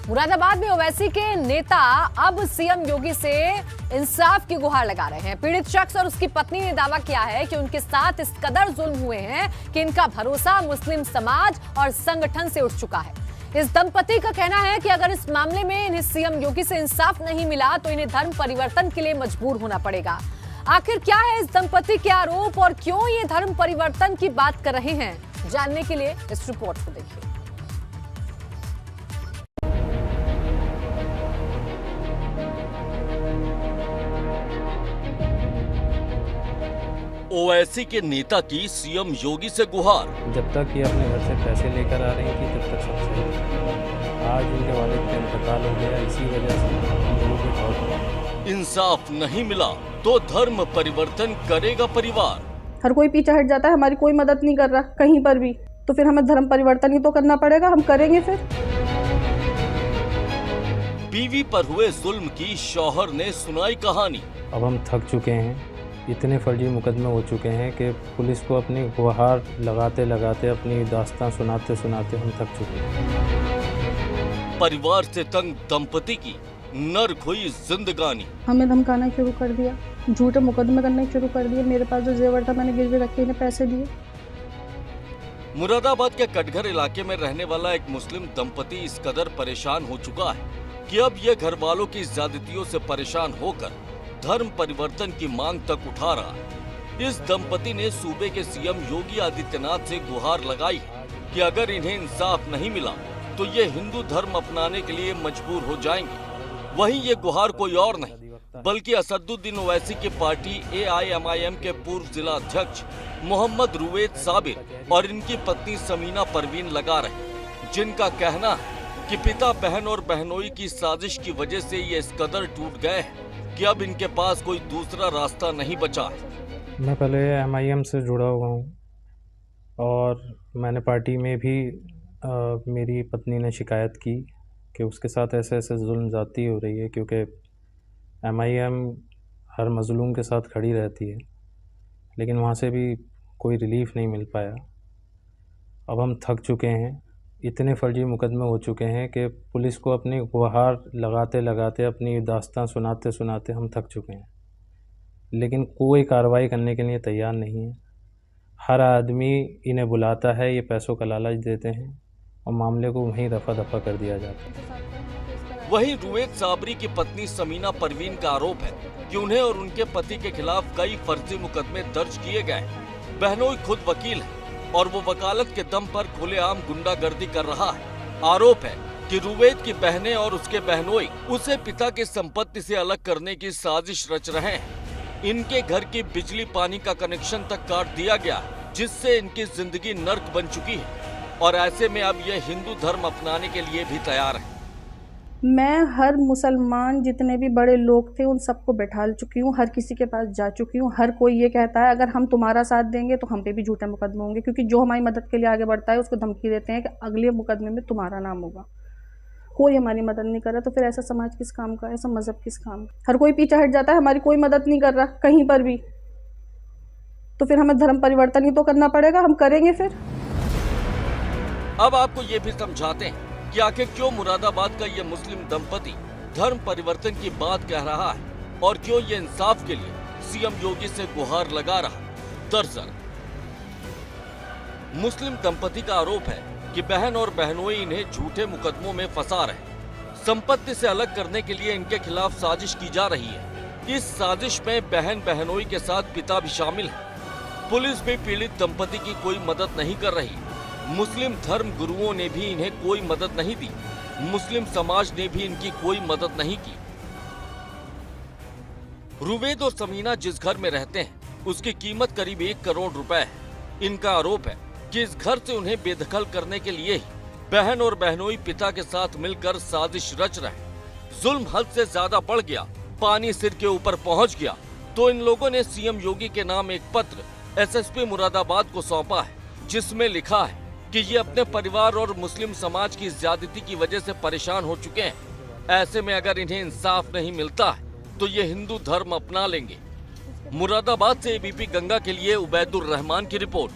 मुरादाबाद में ओवैसी के नेता अब सीएम योगी से इंसाफ की गुहार लगा रहे हैं। पीड़ित शख्स और उसकी पत्नी ने दावा किया है कि उनके साथ इस कदर जुल्म हुए हैं कि इनका भरोसा मुस्लिम समाज और संगठन से उठ चुका है। इस दंपति का कहना है कि अगर इस मामले में इन्हें सीएम योगी से इंसाफ नहीं मिला तो इन्हें धर्म परिवर्तन के लिए मजबूर होना पड़ेगा। आखिर क्या है इस दंपति के आरोप और क्यों ये धर्म परिवर्तन की बात कर रहे हैं, जानने के लिए इस रिपोर्ट को देखिए। ओवैसी के नेता की सीएम योगी से गुहार। जब तक ये अपने घर से पैसे लेकर आ रही थी तब तक सब सही था। आज इनके वालिद का इंतकाल हो गया, इसी वजह से हम लोगों को बहुत इंसाफ नहीं मिला तो धर्म परिवर्तन करेगा परिवार। हर कोई पीछे हट जाता है, हमारी कोई मदद नहीं कर रहा कहीं पर भी, तो फिर हमें धर्म परिवर्तन ही तो करना पड़ेगा। हम करेंगे फिर। बीवी पर हुए जुल्म की शौहर ने सुनाई कहानी। अब हम थक चुके हैं, इतने फर्जी मुकदमे हो चुके हैं कि पुलिस को अपनी गुहार लगाते लगाते, अपनी दास्तां सुनाते सुनाते हम थक चुके हैं। परिवार से तंग दंपति की नर्क हुई जिंदगानी। हमें धमकाना शुरू कर दिया, झूठे मुकदमे करने शुरू कर दिए। मेरे पास जो जेवर था मैंने गिरवी रखे, इन्हें पैसे दिए। मुरादाबाद के कटघर इलाके में रहने वाला एक मुस्लिम दंपति इस कदर परेशान हो चुका है कि अब ये घर वालों की ज्यादतियों से परेशान होकर धर्म परिवर्तन की मांग तक उठा रहा है। इस दंपति ने सूबे के सीएम योगी आदित्यनाथ से गुहार लगाई कि अगर इन्हें इंसाफ नहीं मिला तो ये हिंदू धर्म अपनाने के लिए मजबूर हो जाएंगे। वहीं ये गुहार कोई और नहीं बल्कि असदुद्दीन ओवैसी की पार्टी AIMIM के पूर्व जिला अध्यक्ष मोहम्मद रुवेद साबिर और इनकी पत्नी समीना परवीन लगा रहे, जिनका कहना है कि पिता बहन और बहनोई की साजिश की वजह से ये इस कदर टूट गए हैं कि अब इनके पास कोई दूसरा रास्ता नहीं बचा है। मैं पहले MIM से जुड़ा हुआ हूँ और मैंने पार्टी में भी मेरी पत्नी ने शिकायत की कि उसके साथ ऐसे ऐसे जुल्म ज़्यादती हो रही है, क्योंकि MIM हर मज़लूम के साथ खड़ी रहती है, लेकिन वहाँ से भी कोई रिलीफ नहीं मिल पाया। अब हम थक चुके हैं, इतने फर्जी मुकदमे हो चुके हैं कि पुलिस को अपनी गुहार लगाते लगाते, अपनी दास्तां सुनाते सुनाते हम थक चुके हैं, लेकिन कोई कार्रवाई करने के लिए तैयार नहीं है। हर आदमी इन्हें बुलाता है, ये पैसों का लालच देते हैं और मामले को वहीं रफा दफा कर दिया जाता है। वहीं रुवेद साबरी की पत्नी समीना परवीन का आरोप है कि उन्हें और उनके पति के खिलाफ कई फर्जी मुकदमे दर्ज किए गए। बहनोई खुद वकील है और वो वकालत के दम पर खुलेआम गुंडागर्दी कर रहा है। आरोप है कि रुवेद की बहनें और उसके बहनोई उसे पिता की संपत्ति से अलग करने की साजिश रच रहे हैं। इनके घर की बिजली पानी का कनेक्शन तक काट दिया गया, जिससे इनकी जिंदगी नर्क बन चुकी है और ऐसे में अब ये हिंदू धर्म अपनाने के लिए भी तैयार है। मैं हर मुसलमान जितने भी बड़े लोग थे उन सबको बैठा चुकी हूँ, हर किसी के पास जा चुकी हूँ। हर कोई ये कहता है अगर हम तुम्हारा साथ देंगे तो हम पे भी झूठे मुकदमे होंगे, क्योंकि जो हमारी मदद के लिए आगे बढ़ता है उसको धमकी देते हैं कि अगले मुकदमे में तुम्हारा नाम होगा। कोई हमारी मदद नहीं कर रहा, तो फिर ऐसा समाज किस काम का, ऐसा मजहब किस काम का? हर कोई पीछे हट जाता है, हमारी कोई मदद नहीं कर रहा कहीं पर भी, तो फिर हमें धर्म परिवर्तन ही तो करना पड़ेगा। हम करेंगे फिर। अब आपको ये भी समझाते हैं कि आखिर क्यों मुरादाबाद का ये मुस्लिम दंपति धर्म परिवर्तन की बात कह रहा है और क्यों ये इंसाफ के लिए सीएम योगी से गुहार लगा रहा। दरअसल मुस्लिम दंपति का आरोप है कि बहन और बहनोई इन्हें झूठे मुकदमों में फंसा रहे। संपत्ति से अलग करने के लिए इनके खिलाफ साजिश की जा रही है। इस साजिश में बहन बहनोई के साथ पिता भी शामिल है। पुलिस भी पीड़ित दंपति की कोई मदद नहीं कर रही। मुस्लिम धर्म गुरुओं ने भी इन्हें कोई मदद नहीं दी। मुस्लिम समाज ने भी इनकी कोई मदद नहीं की। रुवेद और समीना जिस घर में रहते हैं उसकी कीमत करीब 1 करोड़ रुपए है। इनका आरोप है कि इस घर से उन्हें बेदखल करने के लिए ही बहन और बहनोई पिता के साथ मिलकर साजिश रच रहे। जुल्म हद से ज्यादा बढ़ गया, पानी सिर के ऊपर पहुंच गया तो इन लोगों ने सीएम योगी के नाम एक पत्र SSP मुरादाबाद को सौंपा है, जिसमें लिखा है कि ये अपने परिवार और मुस्लिम समाज की ज्यादती की वजह से परेशान हो चुके हैं। ऐसे में अगर इन्हें इंसाफ नहीं मिलता है तो ये हिंदू धर्म अपना लेंगे। मुरादाबाद से ABP गंगा के लिए उबैदुर रहमान की रिपोर्ट।